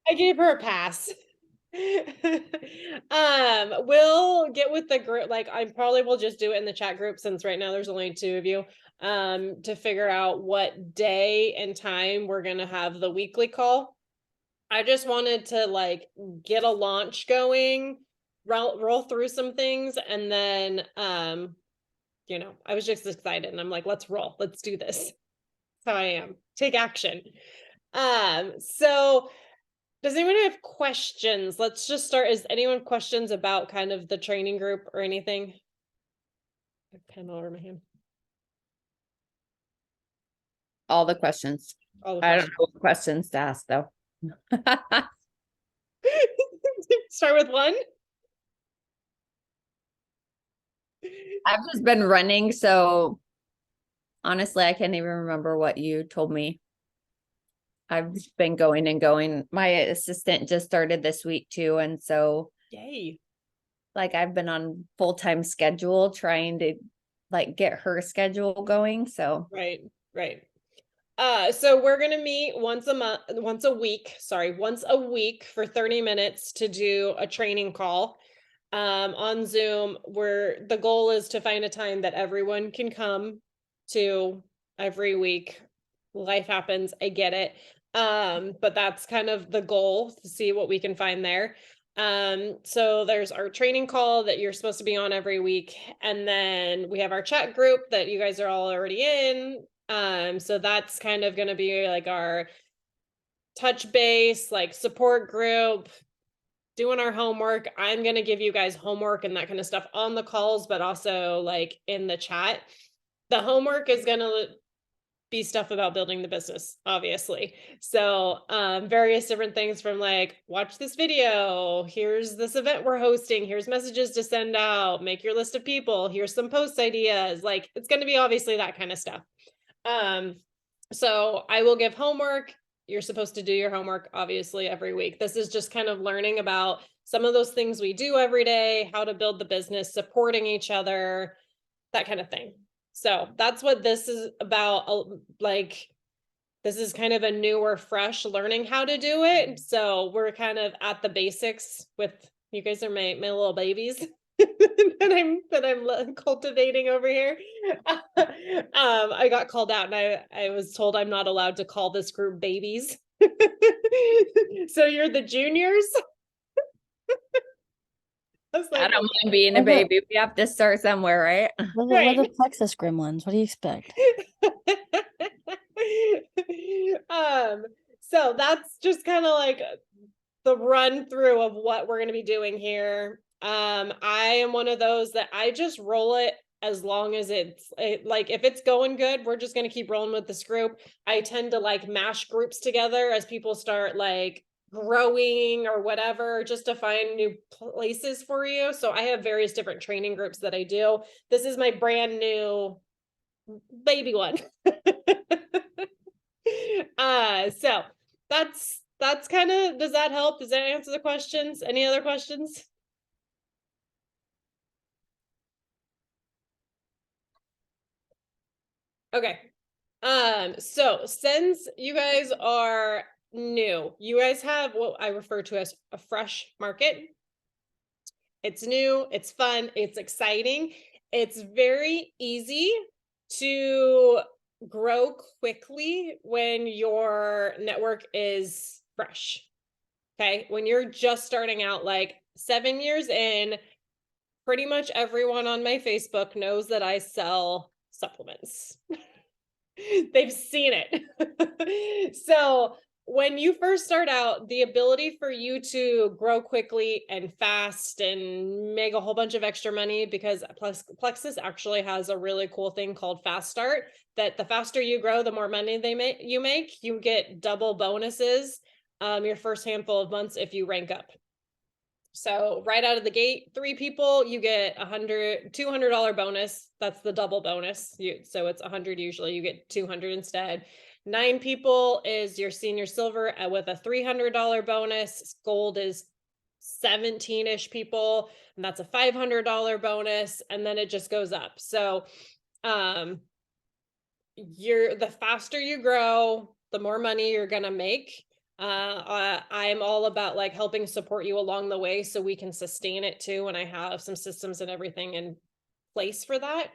I gave her a pass. We'll get with the group. Like, I probably will just do it in the chat group since right now there's only 2 of you. To figure out what day and time we're gonna have the weekly call. I just wanted to like get a launch going, roll through some things, and then I was just excited and I'm like, let's roll, let's do this. That's how I am. Take action. So does anyone have questions? Let's just start. Is anyone questions about kind of the training group or anything? A pen all over my hand. All the questions. All the I don't questions. know what questions to ask though. Start with one. I've just been running, so honestly, I can't even remember what you told me. I've been going and going. My assistant just started this week too, and so Yay. like I've been on full-time schedule trying to like get her schedule going. So Right. So we're gonna meet once a week for 30 minutes to do a training call on Zoom, where the goal is to find a time that everyone can come to every week. Life happens, I get it. But that's kind of the goal, to see what we can find there. So there's our training call that you're supposed to be on every week, and then we have our chat group that you guys are all already in. So that's kind of going to be like our touch base, like support group, doing our homework. I'm going to give you guys homework and that kind of stuff on the calls, but also like in the chat. The homework is going to be stuff about building the business, obviously. So various different things, from like, watch this video, here's this event we're hosting, here's messages to send out, make your list of people, here's some post ideas. Like, it's going to be obviously that kind of stuff. So I will give homework. You're supposed to do your homework, obviously, every week. This is just kind of learning about some of those things we do every day, how to build the business, supporting each other, that kind of thing. So that's what this is about. Like, this is kind of a newer, fresh learning how to do it. So we're kind of at the basics with you guys. Are my little babies that I'm cultivating over here. I got called out, and I was told I'm not allowed to call this group babies. So you're the juniors. I was I like, don't mind being a baby. We have to start somewhere, right? We're the Plexus gremlins. What do you expect? So that's just kind of like the run through of what we're going to be doing here. I am one of those that I just roll it as long as like, if it's going good, we're just going to keep rolling with this group. I tend to like mash groups together as people start like growing or whatever, just to find new places for you. So I have various different training groups that I do. This is my brand new baby one. So that's kind of, does that help? Does that answer the questions? Any other questions? Okay. So since you guys are new, you guys have what I refer to as a fresh market. It's new, it's fun, it's exciting. It's very easy to grow quickly when your network is fresh. Okay. When you're just starting out, like 7 years in, pretty much everyone on my Facebook knows that I sell supplements. They've seen it. So when you first start out, the ability for you to grow quickly and fast and make a whole bunch of extra money, because Plexus actually has a really cool thing called Fast Start, that the faster you grow, the more money you get double bonuses your first handful of months if you rank up. So right out of the gate, 3 people, you get $200 bonus. That's the double bonus. So it's 100 usually, you get 200 instead. 9 people is your senior silver with a $300 bonus. Gold is 17-ish people, and that's a $500 bonus, and then it just goes up. So the faster you grow, the more money you're gonna make. I'm all about like helping support you along the way so we can sustain it too. And I have some systems and everything in place for that.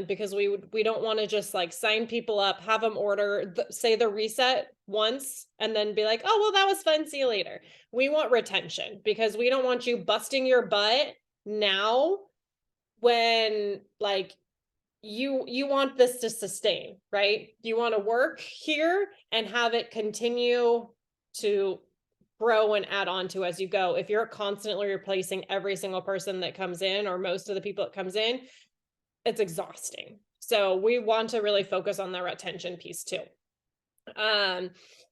Because we don't want to just like sign people up, have them order, say the reset once, and then be like, oh, well, that was fun. See you later. We want retention because we don't want you busting your butt now when like you want this to sustain, right? You want to work here and have it continue to grow and add on to as you go. If you're constantly replacing every single person that comes in or most of the people that comes in, it's exhausting. So we want to really focus on the retention piece too.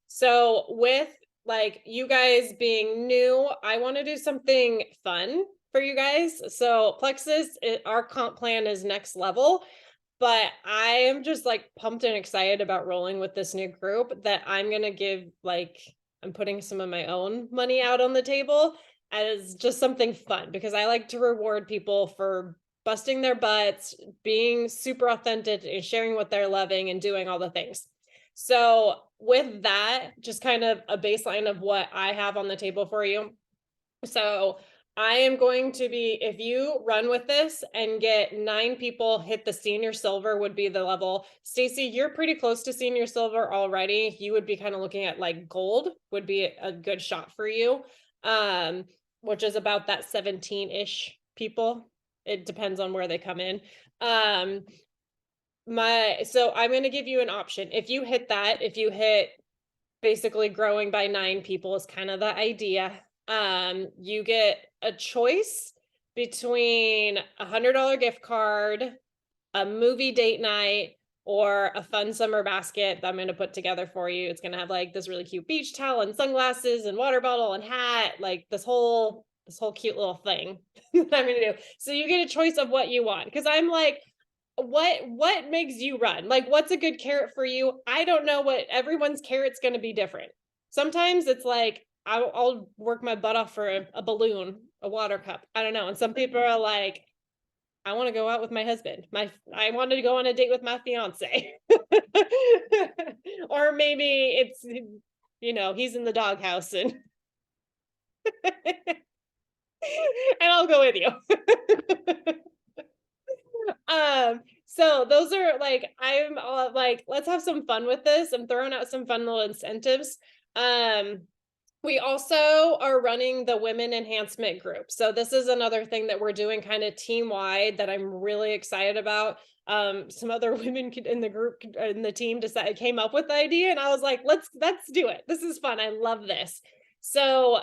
So with like you guys being new, I want to do something fun for you guys. So Plexus, our comp plan is next level, but I am just like pumped and excited about rolling with this new group that I'm going to give like, I'm putting some of my own money out on the table as just something fun because I like to reward people for busting their butts, being super authentic and sharing what they're loving and doing all the things. So with that, just kind of a baseline of what I have on the table for you. So I am going to be, if you run with this and get 9 people hit the senior silver would be the level. Stacy, you're pretty close to senior silver already. You would be kind of looking at like gold would be a good shot for you. Which is about that 17-ish people. It depends on where they come in. So I'm going to give you an option. If you hit that, if you hit basically growing by 9 people is kind of the idea. You get a choice between $100 gift card, a movie date night, or a fun summer basket that I'm going to put together for you. It's going to have like this really cute beach towel and sunglasses and water bottle and hat, like this whole cute little thing that I'm going to do. So you get a choice of what you want. Cause I'm like, what makes you run? Like, what's a good carrot for you? I don't know what everyone's carrot's going to be different. Sometimes it's like, I'll work my butt off for a balloon, a water cup. I don't know. And some people are like, I want to go out with my husband. I wanted to go on a date with my fiance. Or maybe it's, he's in the doghouse and and I'll go with you. So those are like, I'm like, let's have some fun with this. I'm throwing out some fun little incentives. We also are running the women enhancement group. So this is another thing that we're doing kind of team wide that I'm really excited about. Some other women in the group, in the team came up with the idea and I was like, let's do it. This is fun. I love this. So,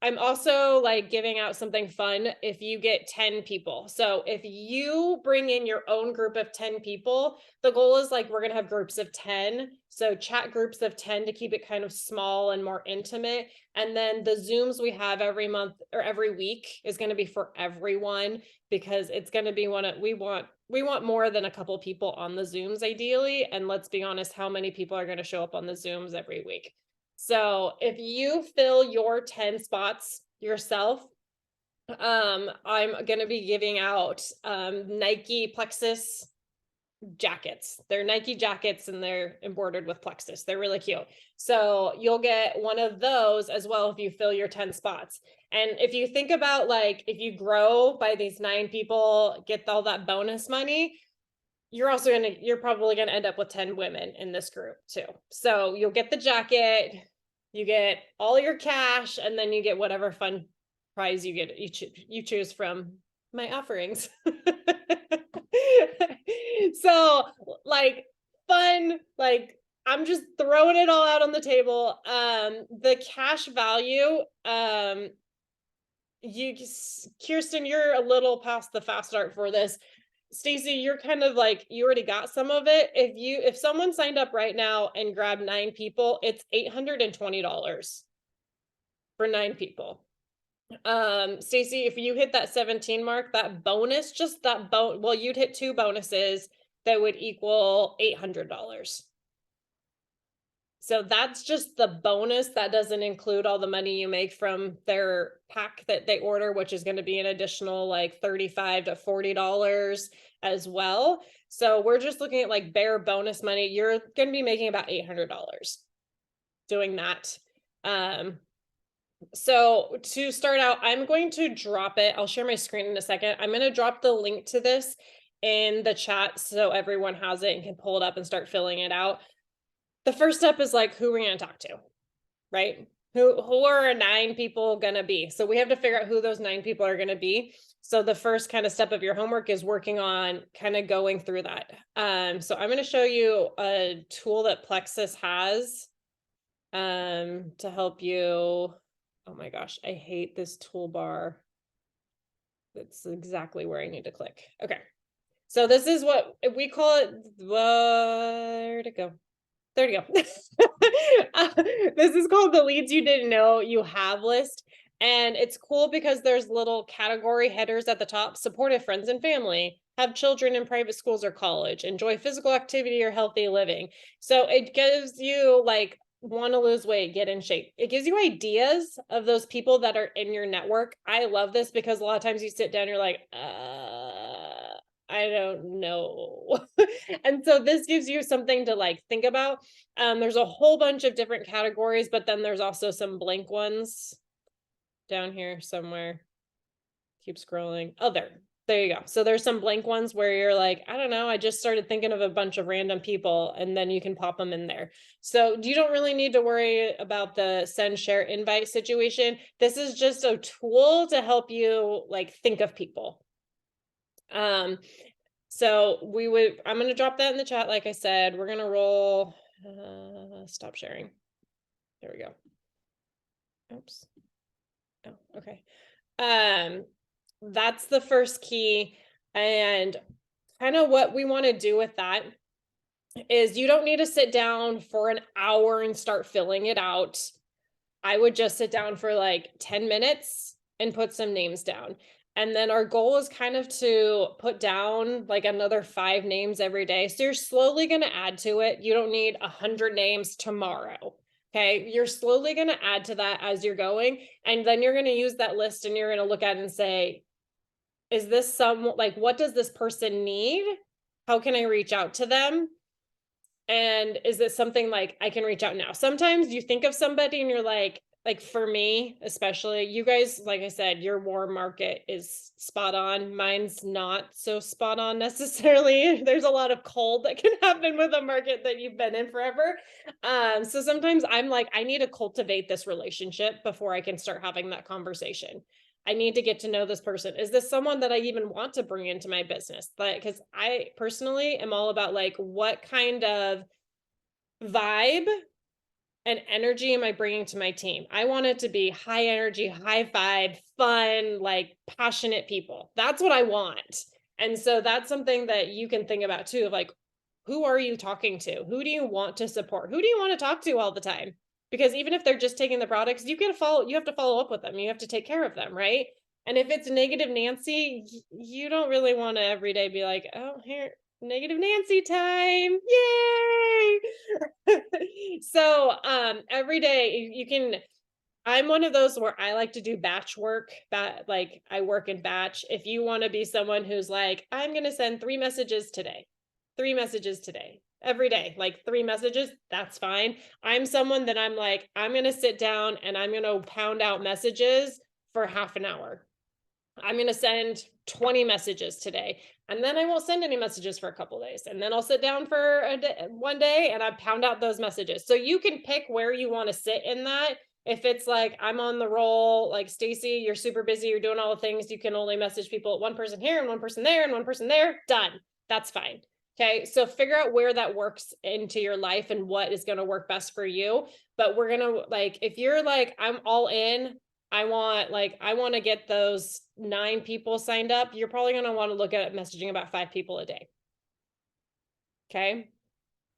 I'm also like giving out something fun if you get 10 people. So if you bring in your own group of 10 people, the goal is like, we're going to have groups of 10. So chat groups of 10 to keep it kind of small and more intimate. And then the Zooms we have every month or every week is going to be for everyone because it's going to be we want more than a couple people on the Zooms ideally. And let's be honest, how many people are going to show up on the Zooms every week? So if you fill your 10 spots yourself, I'm going to be giving out Nike Plexus jackets. They're Nike jackets and they're embroidered with Plexus. They're really cute. So you'll get one of those as well if you fill your 10 spots. And if you think about like, if you grow by these 9 people, get all that bonus money, you're probably going to end up with 10 women in this group too. So you'll get the jacket, you get all your cash, and then you get whatever fun prize you choose from my offerings. So like fun, like I'm just throwing it all out on the table. The cash value, Kirsten, you're a little past the fast start for this. Stacy, you're kind of like, you already got some of it. If someone signed up right now and grabbed 9 people, it's $820 for 9 people. Stacy, if you hit that 17 mark, that bonus, just that well, you'd hit 2 bonuses that would equal $800. So that's just the bonus. That doesn't include all the money you make from their pack that they order, which is going to be an additional like $35 to $40 as well. So we're just looking at like bare bonus money. You're going to be making about $800. doing that. So to start out, I'm going to drop it. I'll share my screen in a second. I'm going to drop the link to this in the chat so everyone has it and can pull it up and start filling it out. The first step is like, who we're going to talk to, right? Who are 9 people going to be? So we have to figure out who those 9 people are going to be. So the first kind of step of your homework is working on kind of going through that. So I'm going to show you a tool that Plexus has to help you. Oh my gosh, I hate this toolbar. That's exactly where I need to click. Okay. So this is what we call it. Where'd it go? There you go. This is called the leads you didn't know you have list. And it's cool because there's little category headers at the top: supportive friends and family, have children in private schools or college, enjoy physical activity or healthy living. So it gives you like, want to lose weight, get in shape. It gives you ideas of those people that are in your network. I love this because a lot of times you sit down, you're like, I don't know. And so this gives you something to like think about. There's a whole bunch of different categories, but then there's also some blank ones down here somewhere. Keep scrolling. Oh, there you go. So there's some blank ones where you're like, I don't know, I just started thinking of a bunch of random people, and then you can pop them in there. So you don't really need to worry about the send, share, invite situation. This is just a tool to help you like think of people. So I'm going to drop that in the chat. Like I said, we're going to roll, stop sharing. There we go. Oops. Oh, okay. That's the first key. And kind of what we want to do with that is you don't need to sit down for an hour and start filling it out. I would just sit down for like 10 minutes and put some names down. And then our goal is kind of to put down like another 5 names every day. So you're slowly going to add to it. You don't need 100 names tomorrow. Okay. You're slowly going to add to that as you're going. And then you're going to use that list and you're going to look at it and say, is this what does this person need? How can I reach out to them? And is this something like I can reach out now? Sometimes you think of somebody and you're like for me, especially, you guys, like I said, your warm market is spot on. Mine's not so spot on necessarily. There's a lot of cold that can happen with a market that you've been in forever. So sometimes I'm like, I need to cultivate this relationship before I can start having that conversation. I need to get to know this person. Is this someone that I even want to bring into my business? Because I personally am all about like, what kind of vibe and energy am I bringing to my team? I want it to be high energy, high vibe, fun, like passionate people. That's what I want. And so that's something that you can think about too, of like, who are you talking to? Who do you want to support? Who do you want to talk to all the time? Because even if they're just taking the products, you have to follow up with them. You have to take care of them, right? And if it's negative Nancy, you don't really want to every day be like, oh, here, negative Nancy time. Yay. So every day you can, I'm one of those where I like to do batch work, like I work in batch. If you want to be someone who's like, I'm going to send 3 messages today, every day, like 3 messages, that's fine. I'm someone that I'm like, I'm going to sit down and I'm going to pound out messages for half an hour. I'm going to send 20 messages today. And then I won't send any messages for a couple days. And then I'll sit down for one day and I pound out those messages. So you can pick where you want to sit in that. If it's like, I'm on the roll, like Stacy, you're super busy, you're doing all the things, you can only message people, one person here and one person there and one person there, done. That's fine. Okay. So figure out where that works into your life and what is going to work best for you. But we're going to like, if you're like, I'm all in, I want to get those 9 people signed up, you're probably going to want to look at messaging about 5 people a day. Okay.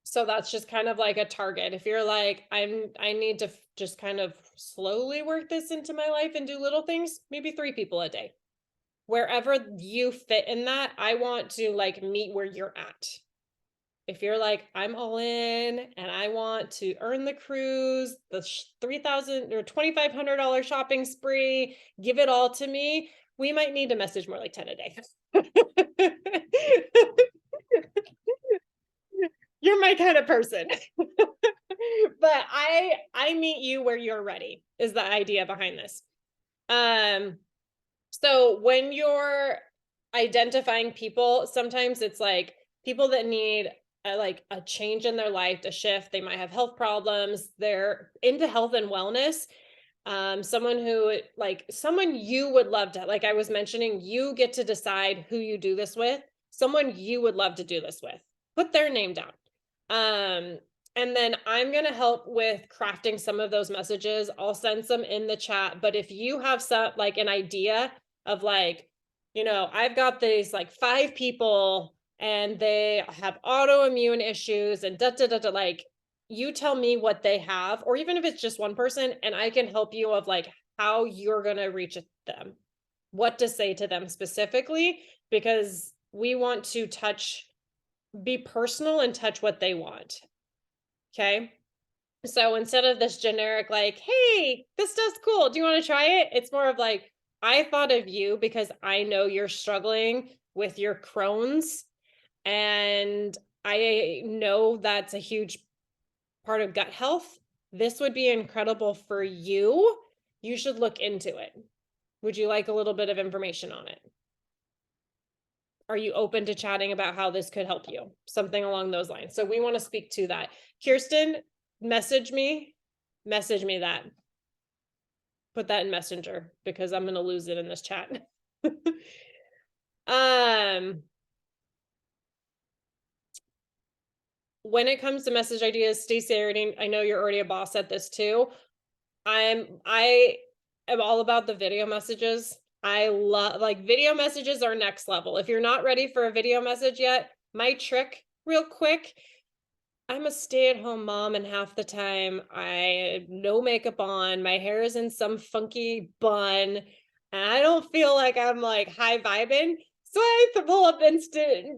So that's just kind of like a target. If you're like, I need to just kind of slowly work this into my life and do little things, maybe 3 people a day. Wherever you fit in that, I want to like meet where you're at. If you're like, I'm all in and I want to earn the cruise, the $3,000 or $2,500 shopping spree, give it all to me, we might need to message more like 10 a day. You're my kind of person. But I meet you where you're ready is the idea behind this. So when you're identifying people, sometimes it's like people that need like a change in their life, a shift. They might have health problems. They're into health and wellness. Someone who like someone you would love to, like I was mentioning, you get to decide who you do this with. Someone you would love to do this with. Put their name down. And then I'm going to help with crafting some of those messages. I'll send some in the chat. But if you have some like an idea of like, you know, I've got these like 5 people and they have autoimmune issues and like you tell me what they have, or even if it's just one person, and I can help you of like how you're going to reach them, what to say to them specifically, because we want to be personal and touch what they want. Okay. So instead of this generic, like, hey, this stuff's cool, do you want to try it? It's more of like, I thought of you because I know you're struggling with your Crohn's. And I know that's a huge part of gut health. This would be incredible for you. You should look into it. Would you like a little bit of information on it? Are you open to chatting about how this could help you? Something along those lines. So we want to speak to that. Kirsten, message me that. Put that in Messenger because I'm going to lose it in this chat. When it comes to message ideas, Stacey, I know you're already a boss at this too. I am all about the video messages. I love like video messages are next level. If you're not ready for a video message yet, my trick real quick, I'm a stay-at-home mom and half the time I have no makeup on, my hair is in some funky bun, and I don't feel like I'm like high vibing. So I pull up Instagram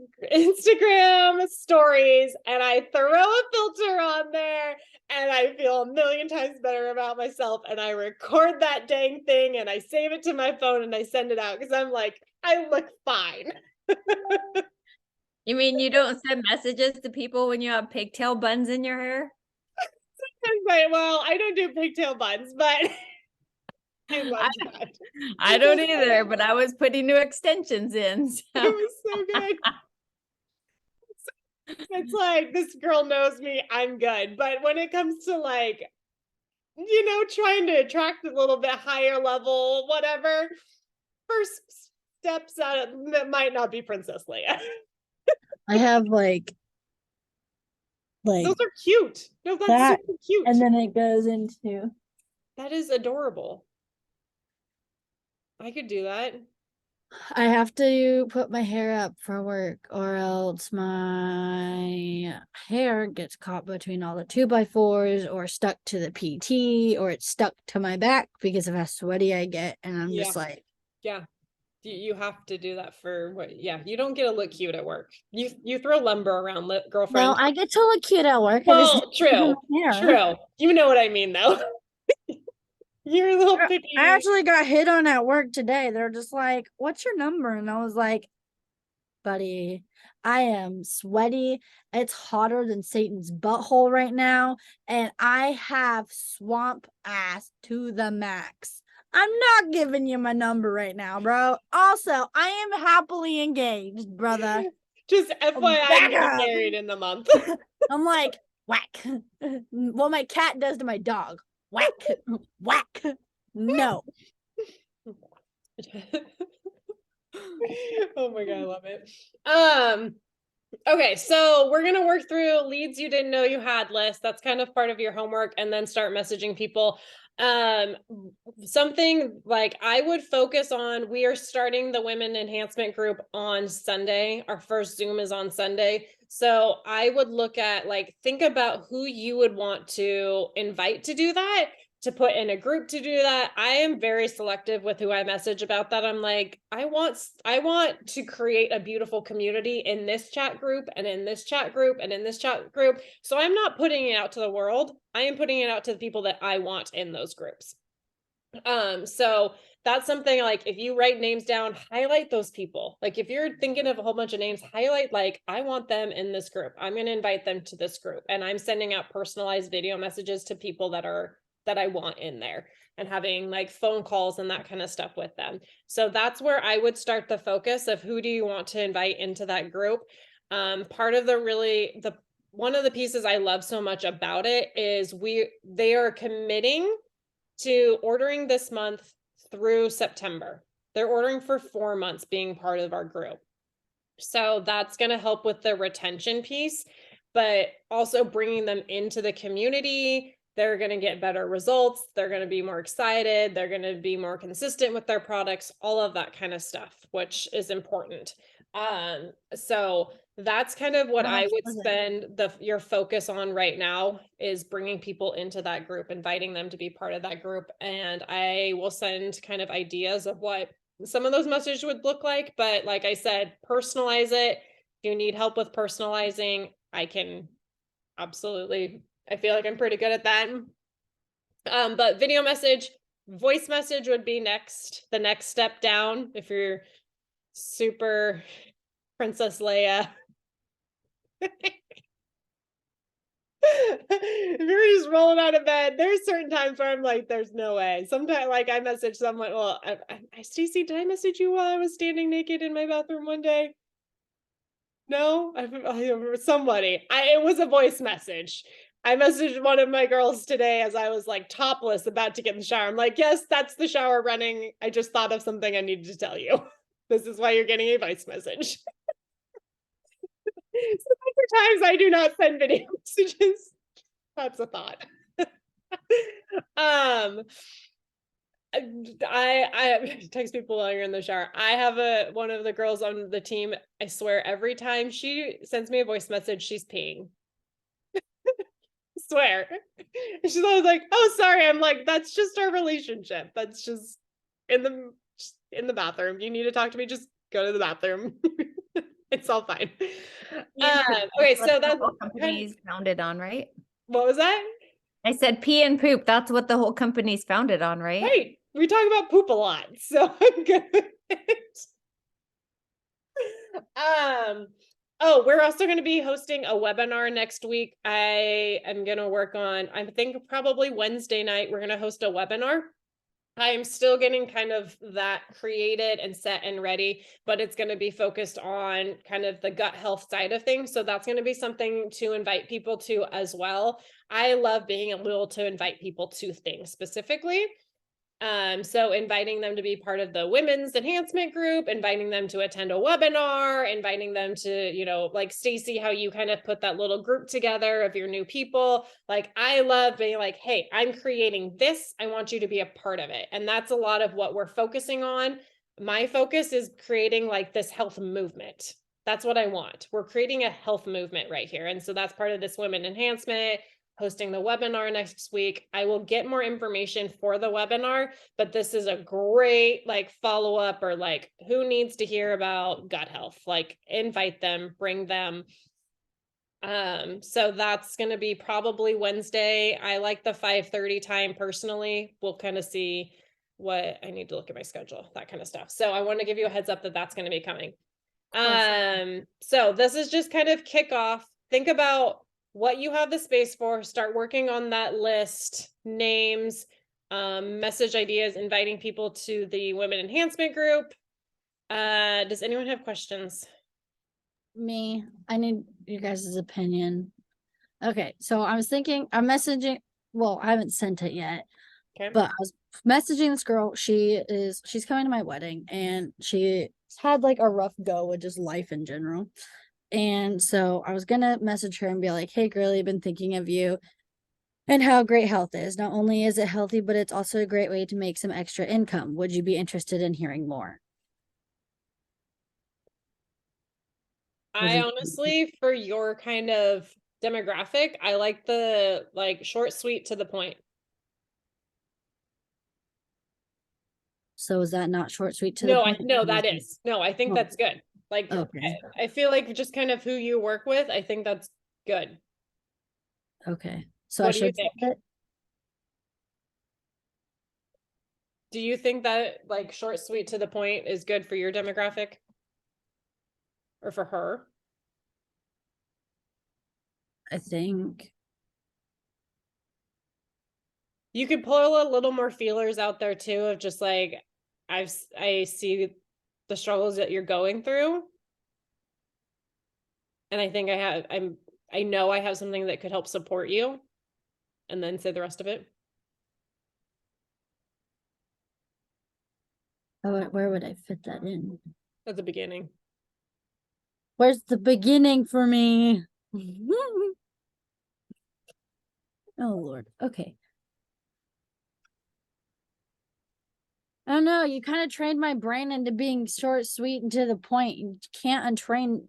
stories and I throw a filter on there and I feel a million times better about myself. And I record that dang thing and I save it to my phone and I send it out because I'm like, I look fine. You mean you don't send messages to people when you have pigtail buns in your hair? Well, I don't do pigtail buns, but I love that. I don't either, but I was putting new extensions in. So. It was so good. It's like, this girl knows me, I'm good. But when it comes to like, you know, trying to attract a little bit higher level, whatever, first steps out that might not be Princess Leia. I have like Those are cute. No, that's that, super cute. and then it goes into That is adorable. I could do that. I have to put my hair up for work or else my hair gets caught between all the 2x4s or stuck to the PT or it's stuck to my back because of how sweaty I get. And I'm just like, yeah, you have to do that for what? Yeah, you don't get to look cute at work. You throw lumber around, girlfriend. no, I get to look cute at work. Well, true. You know what I mean, though. You're a little picky. I actually got hit on at work today. They're just like, what's your number? And I was like, buddy, I am sweaty. It's hotter than Satan's butthole right now. And I have swamp ass to the max. I'm not giving you my number right now, bro. Also, I am happily engaged, brother. Just FYI, I'm married in the month. I'm like, whack. What my cat does to my dog. Whack. Whack. No. Oh my God, I love it. Okay, so we're gonna work through leads you didn't know you had list. That's kind of part of your homework, and then start messaging people. Something like I would focus on, we are starting the women enhancement group on Sunday. Our first Zoom is on Sunday. So I would look at like, think about who you would want to invite to do that, to put in a group to do that. I am very selective with who I message about that. I'm like, I want to create a beautiful community in this chat group and in this chat group and in this chat group. So I'm not putting it out to the world. I am putting it out to the people that I want in those groups. So that's something like if you write names down, highlight those people. Like if you're thinking of a whole bunch of names, highlight like, I want them in this group. I'm going to invite them to this group. And I'm sending out personalized video messages to people that I want in there, and having like phone calls and that kind of stuff with them. So that's where I would start the focus of who do you want to invite into that group. Part of the one of the pieces I love so much about it is they are committing to ordering this month through September. They're ordering for 4 months being part of our group. So that's going to help with the retention piece, but also bringing them into the community. They're going to get better results. They're going to be more excited. They're going to be more consistent with their products, all of that kind of stuff, which is important. So that's kind of what I would spend your focus on right now, is bringing people into that group, inviting them to be part of that group. And I will send kind of ideas of what some of those messages would look like, but like I said, personalize it. If you need help with personalizing, I can absolutely, I feel like I'm pretty good at that. But video message, voice message would be the next step down if you're super Princess Leia. If you're just rolling out of bed, there's certain times where I'm like, there's no way. Sometimes, like, I message someone, well, Stacey, did I message you while I was standing naked in my bathroom one day? No, somebody. It was a voice message. I messaged one of my girls today as I was like topless, about to get in the shower. I'm like, yes, that's the shower running. I just thought of something I needed to tell you. This is why you're getting a voice message. So times I do not send video messages. That's a thought. I text people while you're in the shower. I have one of the girls on the team. I swear every time she sends me a voice message, she's peeing. I swear. She's always like, "Oh, sorry." I'm like, "That's just our relationship. That's just in the bathroom. You need to talk to me, just go to the bathroom." It's all fine. Okay, so that's what company's founded on, right? What was that? I said pee and poop. That's what the whole company's founded on, right? Right. We talk about poop a lot, so I'm good with it. Oh, we're also going to be hosting a webinar next week. I am going to work on, I think probably Wednesday night, we're going to host a webinar. I am still getting kind of that created and set and ready, but it's going to be focused on kind of the gut health side of things. So that's going to be something to invite people to as well. I love being able to invite people to things specifically. So inviting them to be part of the women's enhancement group, inviting them to attend a webinar, inviting them to, like Stacey, how you kind of put that little group together of your new people. Like, I love being like, hey, I'm creating this. I want you to be a part of it. And that's a lot of what we're focusing on. My focus is creating like this health movement. That's what I want. We're creating a health movement right here. And so that's part of this women enhancement, hosting the webinar next week. I will get more information for the webinar, but this is a great like follow-up, or like, who needs to hear about gut health? Like, invite them, bring them. So that's going to be probably Wednesday. I like the 5:30 time personally. We'll kind of see what I need to look at my schedule, that kind of stuff. So I want to give you a heads up that that's going to be coming. So this is just kind of kickoff. Think about what you have the space for, start working on that list, names, message ideas, inviting people to the women enhancement group. Does anyone have questions? Me, I need you guys' opinion. Okay, so I was thinking, I'm messaging, well, I haven't sent it yet, Okay. but I was messaging this girl. She's coming to my wedding, and she had like a rough go with just life in general. And so I was gonna message her and be like, hey girl, I've been thinking of you and how great health is. Not only is it healthy, but it's also a great way to make some extra income. Would you be interested in hearing more? I honestly, for your kind of demographic, I like the like short, sweet, to the point. So is that not short, sweet to the No, point? no, that is. No, I think Oh, that's good. Like, okay. I feel like just kind of who you work with, I think that's good. Okay. So What I do you should think? send it? Do you think that like short, sweet, to the point is good for your demographic? Or for her? I think. You could pull a little more feelers out there too of just like, I see the struggles that you're going through. And I think I know I have something that could help support you. And then say the rest of it. Where would I fit that in? At the beginning. Where's the beginning for me? Oh Lord. Okay. I don't know. You kind of trained my brain into being short, sweet, and to the point. You can't untrain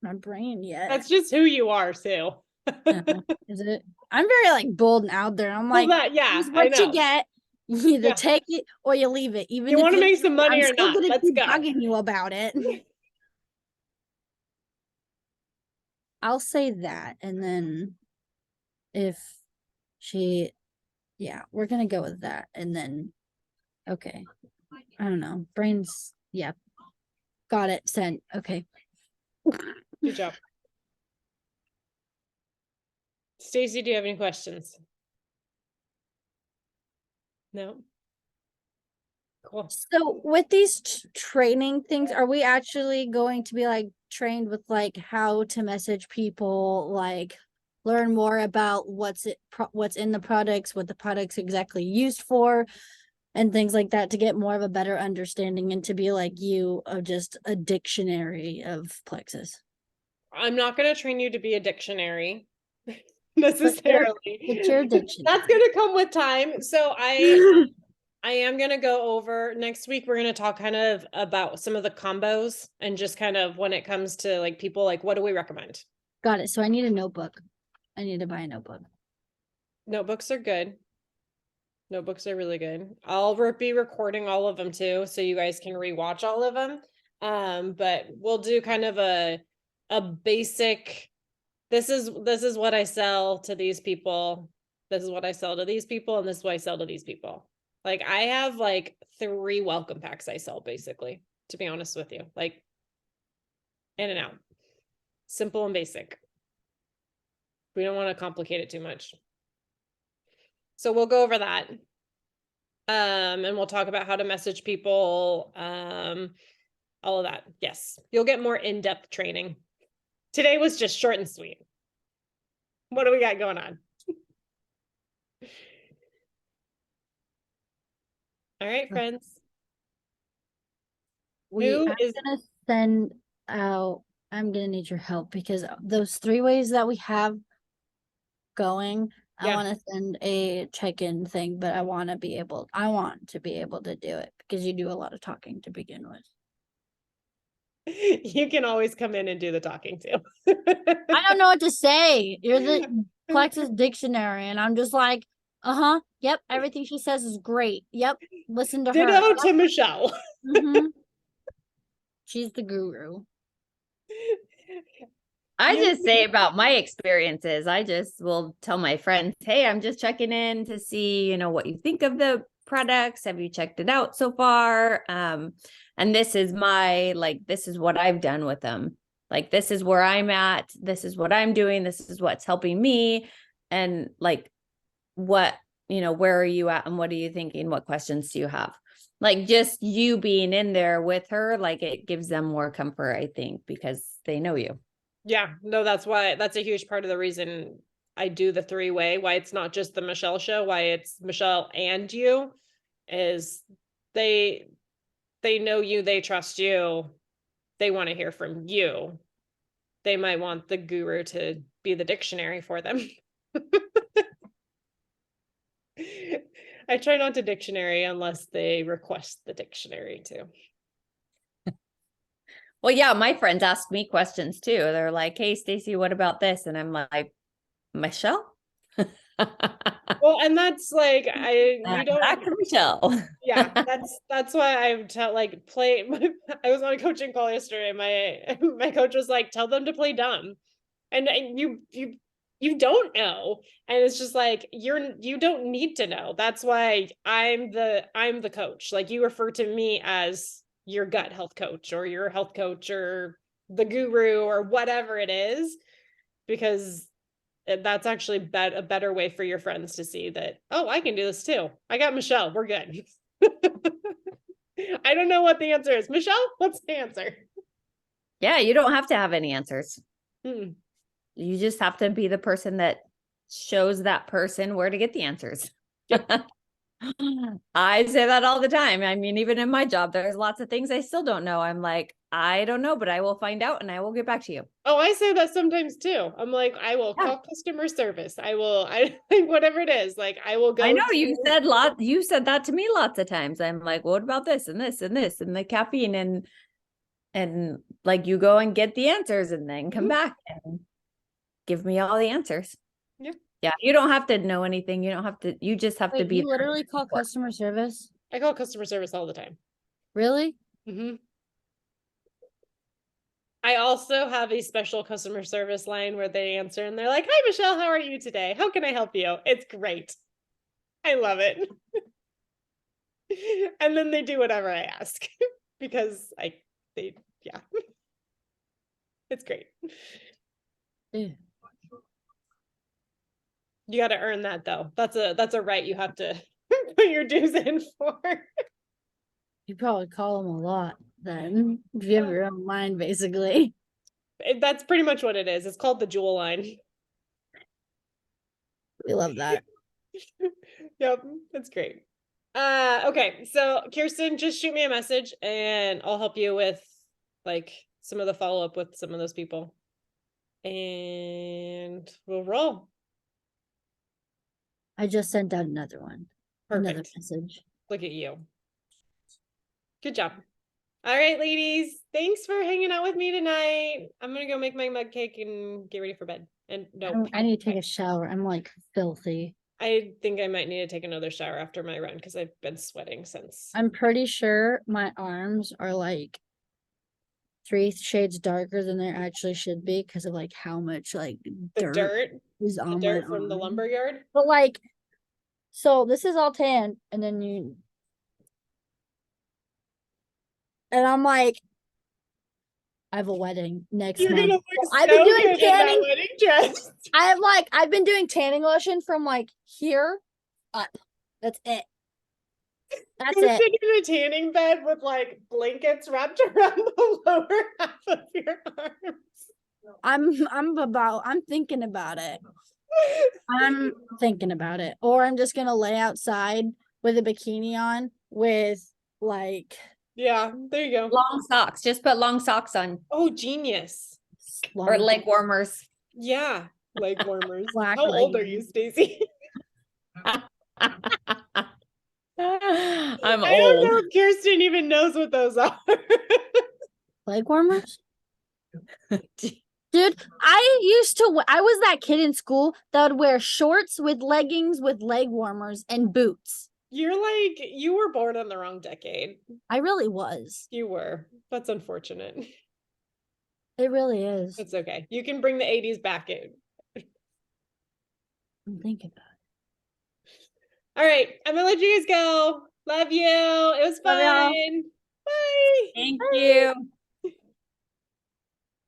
my brain yet. That's just who you are, Sue. Is it? I'm very like bold and out there. I'm Well, like, yeah, here's I what you know. get. You either Yeah. take it or you leave it. Even You if want to you make some money I'm or still not? gonna Let's keep go. bugging you about it. I'll say that, and then if she, yeah, we're gonna go with that, and then okay, I don't know, brains, yeah, got it, sent. Okay. Good job. Stacy, do you have any questions? No. Cool. So with these training things, are we actually going to be like trained with like how to message people, like learn more about what's in the products, what the products exactly used for, and things like that to get more of a better understanding and to be like you of just a dictionary of plexus? I'm not going to train you to be a dictionary But necessarily. your dictionary. That's going to come with time. So I am going to go over next week. We're going to talk kind of about some of the combos and just kind of when it comes to like people, like what do we recommend? Got it. So I need a notebook. I need to buy a notebook. Notebooks are good. Notebooks are really good. I'll be recording all of them too, so you guys can rewatch all of them. But we'll do kind of a basic. This is what I sell to these people. This is what I sell to these people, and this is what I sell to these people. Like I have like 3 welcome packs I sell basically, to be honest with you. Like in and out. Simple and basic. We don't want to complicate it too much. So we'll go over that. And we'll talk about how to message people, all of that. Yes, you'll get more in-depth training. Today was just short and sweet. What do we got going on? All right, friends. I'm gonna send out, I'm gonna need your help because those 3 ways that we have going, I Yeah. want to send a check-in thing, but I want to be able to do it because you do a lot of talking to begin with. You can always come in and do the talking too. I don't know what to say. You're the Plexus dictionary, and I'm just like, yep, everything she says is great. Yep, listen to her. Ditto to Michelle. Mhm. She's the guru. I just say about my experiences. I just will tell my friends, hey, I'm just checking in to see, what you think of the products. Have you checked it out so far? And this is this is what I've done with them. Like, this is where I'm at. This is what I'm doing. This is what's helping me. And like, where are you at? And what are you thinking? What questions do you have? Like, just you being in there with her, like, it gives them more comfort, I think, because they know you. Yeah, no, that's a huge part of the reason I do the 3-way, why it's not just the Michelle show, why it's Michelle and you, is they know you, they trust you, they want to hear from you. They might want the guru to be the dictionary for them. I try not to dictionary unless they request the dictionary too. Well, yeah, my friends ask me questions too. They're like, hey, Stacy, what about this? And I'm like, Michelle? Well, and that's like, you don't. Back to Michelle. Yeah, that's why I tell like play. I was on a coaching call yesterday. My coach was like, tell them to play dumb, and you you don't know. And it's just like, you don't need to know. That's why I'm the coach. Like, you refer to me as your gut health coach or your health coach or the guru or whatever it is, because that's actually a better way for your friends to see that, oh, I can do this too. I got Michelle. We're good. I don't know what the answer is. Michelle, what's the answer? Yeah, you don't have to have any answers. Hmm. You just have to be the person that shows that person where to get the answers. I say that all the time. I mean, even in my job, there's lots of things I still don't know. I'm like, I don't know, but I will find out and I will get back to you. Oh, I say that sometimes too. I'm like, I will Yeah. call customer service. I whatever it is, like, I will go. I know you said that to me lots of times. I'm like, what about this and this and this and the caffeine and like you go and get the answers and then come Mhm. back and give me all the answers. Yeah. Yeah, you don't have to know anything. You just have to Wait, be you there. literally call customer service? I call customer service all the time. Really? Hmm. I also have a special customer service line where they answer and they're like, "Hi, Michelle, how are you today? How can I help you?" It's great. I love it. And then they do whatever I ask because yeah, it's great. Ew. You got to earn that though. That's a right you have to put your dues in for. You probably call them a lot then. If you have your own line, basically. That's pretty much what it is. It's called the Jewel line. We love that. Yep, that's great. Okay, so Kirsten, just shoot me a message and I'll help you with like some of the follow-up with some of those people. And we'll roll. I just sent out another one. Another Perfect. message. Look at you. Good job. All right, ladies. Thanks for hanging out with me tonight. I'm gonna go make my mug cake and get ready for bed. And no, I need to take a shower. I'm like filthy. I think I might need to take another shower after my run because I've been sweating since. I'm pretty sure my arms are like 3 shades darker than they actually should be because of like how much like The dirt is the on my dirt from the arm. lumber yard. But like, so this is all tan, and then and I'm like, I have a wedding next You're gonna month. look I've so been doing good in that tanning. wedding dress. I've been doing tanning lotion from like here up. That's it. That's You're it. sitting in a tanning bed with like blankets wrapped around the lower half of your arms. I'm thinking about it. I'm thinking about it. Or I'm just gonna lay outside with a bikini on with like Yeah, there you go. Long socks. Just put long socks on Oh, genius. or leg warmers. Yeah, leg warmers. Black How old are you, leggings. Stacey? I'm I don't old. know if Kirsten even knows what those are. leg warmers. Dude, I was that kid in school that would wear shorts with leggings with leg warmers and boots. You were born in the wrong decade. I really was. You were. That's unfortunate. It really is. It's okay. You can bring the 80s back in. I'm thinking about All right, I'm gonna let you guys go. Love you. It was Love y'all. fun. Bye. Thank you.